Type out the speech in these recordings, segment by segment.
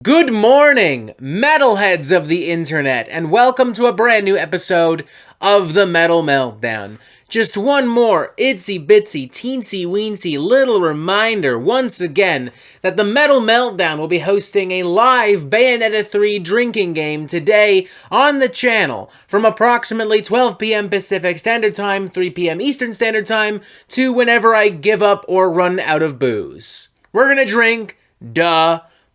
Good morning, metalheads of the internet, and welcome to a brand new episode of the Metal Meltdown. Just one more itsy bitsy teensy weensy little reminder once again that the Metal Meltdown will be hosting a live Bayonetta 3 drinking game today on the channel from approximately 12 p.m. Pacific Standard Time, 3 p.m. Eastern Standard Time to whenever I give up or run out of booze. We're gonna drink,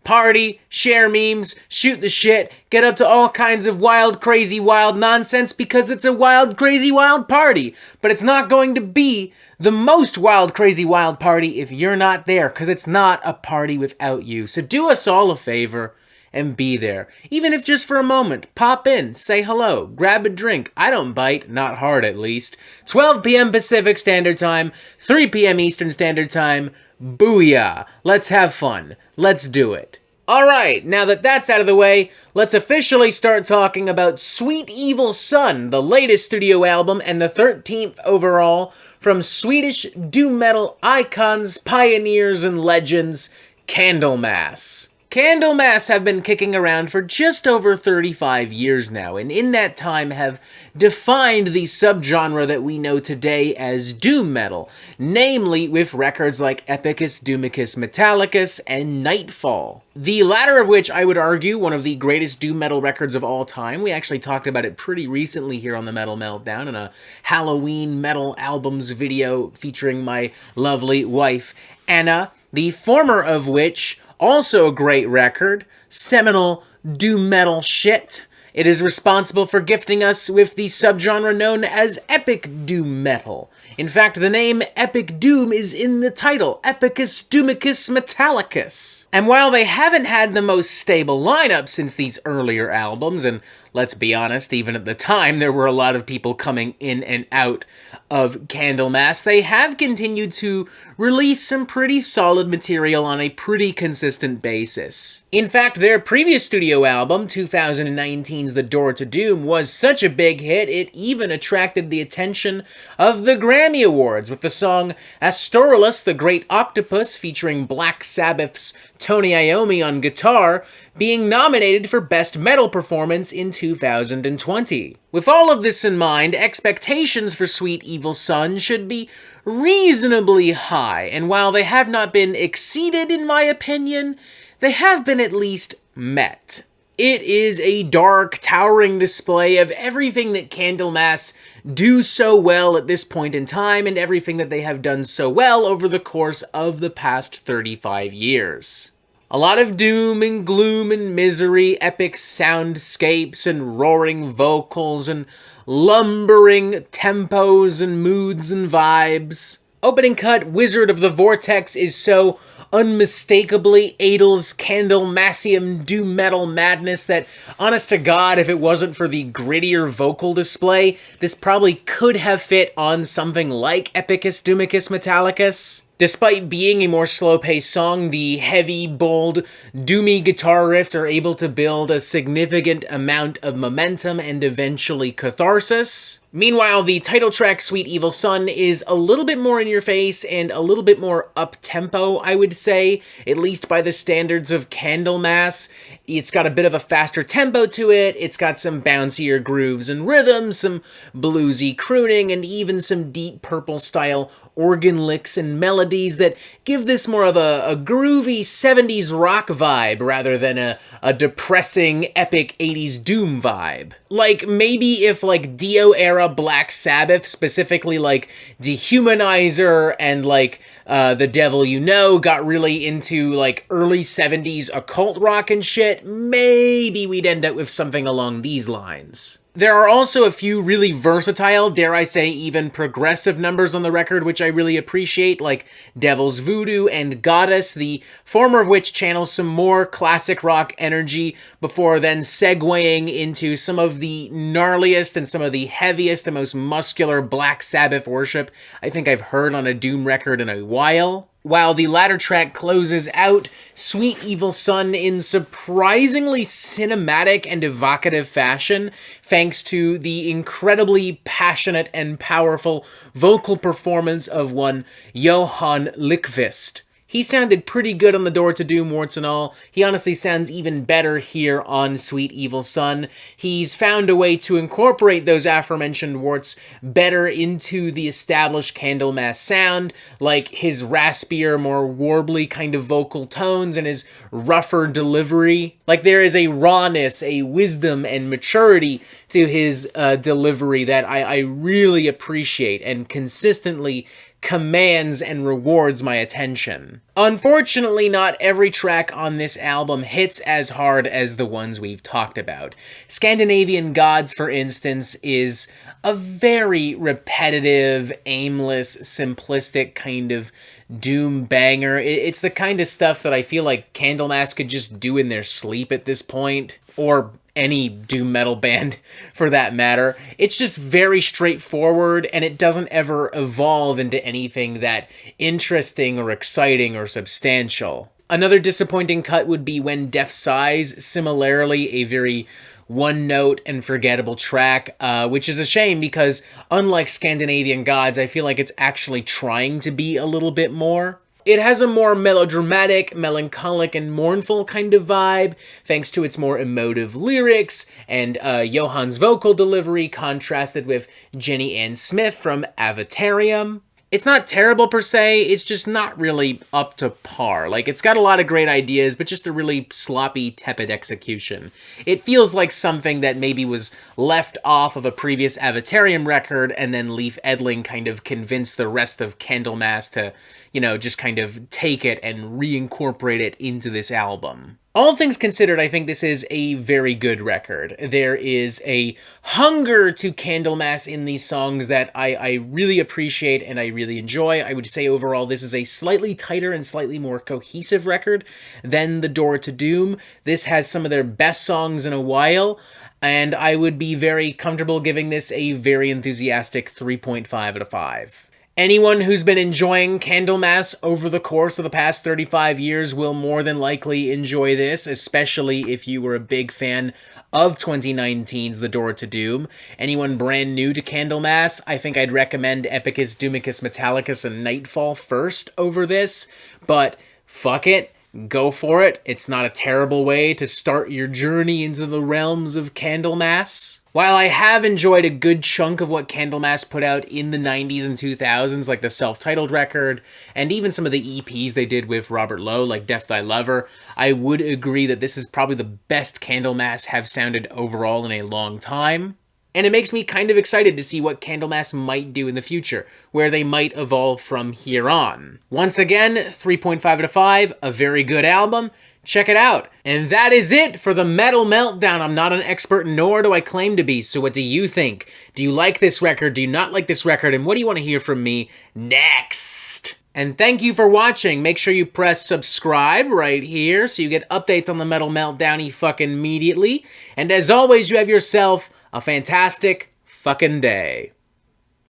party, share memes, shoot the shit, get up to all kinds of wild, crazy, wild nonsense because it's a wild, crazy, wild party. But it's not going to be the most wild, crazy, wild party if you're not there, because it's not a party without you. So do us all a favor and be there. Even if just for a moment, pop in, say hello, grab a drink. I don't bite, not hard at least. 12 p.m. Pacific Standard Time, 3 p.m. Eastern Standard Time. Booyah! Let's have fun. Let's do it. Alright, now that that's out of the way, let's officially start talking about Sweet Evil Sun, the latest studio album and the 13th overall from Swedish doom metal icons, pioneers, and legends, Candlemass. Candlemass have been kicking around for just over 35 years now, and in that time have defined the subgenre that we know today as doom metal, namely with records like Epicus, Doomicus, Metallicus, and Nightfall. The latter of which I would argue one of the greatest doom metal records of all time. We actually talked about it pretty recently here on the Metal Meltdown in a Halloween metal albums video featuring my lovely wife, Anna, the former of which also a great record, seminal doom metal shit. It is responsible for gifting us with the subgenre known as epic doom metal. In fact, the name Epic Doom is in the title, Epicus, Doomicus, Metallicus. And while they haven't had the most stable lineup since these earlier albums, and let's be honest, even at the time there were a lot of people coming in and out of Candlemass, they have continued to release some pretty solid material on a pretty consistent basis. In fact, their previous studio album, 2019's The Door to Doom, was such a big hit it even attracted the attention of the Grammy Awards with the song Astorilus the Great Octopus featuring Black Sabbath's Tony Iommi on guitar being nominated for Best Metal Performance in 2020. With all of this in mind, expectations for Sweet Evil Sun should be reasonably high, and while they have not been exceeded in my opinion, they have been at least met. It is a dark, towering display of everything that Candlemass do so well at this point in time and everything that they have done so well over the course of the past 35 years. A lot of doom and gloom and misery, epic soundscapes and roaring vocals and lumbering tempos and moods and vibes. Opening cut, Wizard of the Vortex is so unmistakably Adel's Candlemassium doom metal madness that, honest to God, if it wasn't for the grittier vocal display, this probably could have fit on something like Epicus, Doomicus, Metallicus. Despite being a more slow-paced song, the heavy, bold, doomy guitar riffs are able to build a significant amount of momentum and eventually catharsis. Meanwhile, the title track, Sweet Evil Sun, is a little bit more in your face and a little bit more up-tempo, I would say, at least by the standards of Candlemass. It's got a bit of a faster tempo to it, it's got some bouncier grooves and rhythms, some bluesy crooning, and even some Deep Purple-style organ licks and melodies that give this more of a groovy 70s rock vibe rather than a depressing, epic 80s doom vibe. Like, maybe if, like, Dio-era Black Sabbath, specifically, like, Dehumanizer and, like, The Devil You Know got really into, like, early 70s occult rock and shit, maybe we'd end up with something along these lines. There are also a few really versatile, dare I say even progressive numbers on the record which I really appreciate, like Devil's Voodoo and Goddess, the former of which channels some more classic rock energy before then segueing into some of the gnarliest and some of the heaviest and most muscular Black Sabbath worship I think I've heard on a doom record in a while. While the latter track closes out Sweet Evil Sun in surprisingly cinematic and evocative fashion, thanks to the incredibly passionate and powerful vocal performance of one Johan Lyckvist. he sounded pretty good on The Door to Doom, warts and all. He honestly sounds even better here on Sweet Evil Son. He's found a way to incorporate those aforementioned warts better into the established Candlemass sound, like his raspier, more warbly kind of vocal tones and his rougher delivery. Like, there is a rawness, a wisdom, and maturity to his delivery that I really appreciate and consistently commands and rewards my attention. Unfortunately, not every track on this album hits as hard as the ones we've talked about. Scandinavian Gods, for instance, is a very repetitive, aimless, simplistic kind of doom banger. It's the kind of stuff that I feel like Candlemass could just do in their sleep at this point, or any doom metal band for that matter. It's just very straightforward, and it doesn't ever evolve into anything that interesting or exciting or substantial. Another disappointing cut would be When Death Sighs, similarly a very one-note and forgettable track, which is a shame because unlike Scandinavian Gods, I feel like it's actually trying to be a little bit more. It has a more melodramatic, melancholic, and mournful kind of vibe, thanks to its more emotive lyrics and Johann's vocal delivery contrasted with Jenny Ann Smith from Avatarium. It's not terrible per se, it's just not really up to par. Like, it's got a lot of great ideas, but just a really sloppy, tepid execution. It feels like something that maybe was left off of a previous Avatarium record, and then Leif Edling kind of convinced the rest of Candlemass to, you know, just kind of take it and reincorporate it into this album. All things considered, I think this is a very good record. There is a hunger to Candlemass in these songs that I really appreciate and I really enjoy. I would say overall this is a slightly tighter and slightly more cohesive record than The Door to Doom. This has some of their best songs in a while, and I would be very comfortable giving this a very enthusiastic 3.5 out of 5. Anyone who's been enjoying Candlemass over the course of the past 35 years will more than likely enjoy this, especially if you were a big fan of 2019's The Door to Doom. Anyone brand new to Candlemass, I think I'd recommend Epicus, Doomicus, Metallicus, and Nightfall first over this, but fuck it. Go for it. It's not a terrible way to start your journey into the realms of Candlemass. While I have enjoyed a good chunk of what Candlemass put out in the 90s and 2000s, like the self-titled record, and even some of the EPs they did with Robert Lowe, like Death Thy Lover, I would agree that this is probably the best Candlemass have sounded overall in a long time. And it makes me kind of excited to see what Candlemass might do in the future, where they might evolve from here on. Once again, 3.5 out of 5, a very good album. Check it out. And that is it for the Metal Meltdown. I'm not an expert, nor do I claim to be, so what do you think? Do you like this record? Do you not like this record? And what do you want to hear from me next? And thank you for watching. Make sure you press subscribe right here so you get updates on the Metal Meltdown fucking immediately. And as always, you have yourself a fantastic fucking day.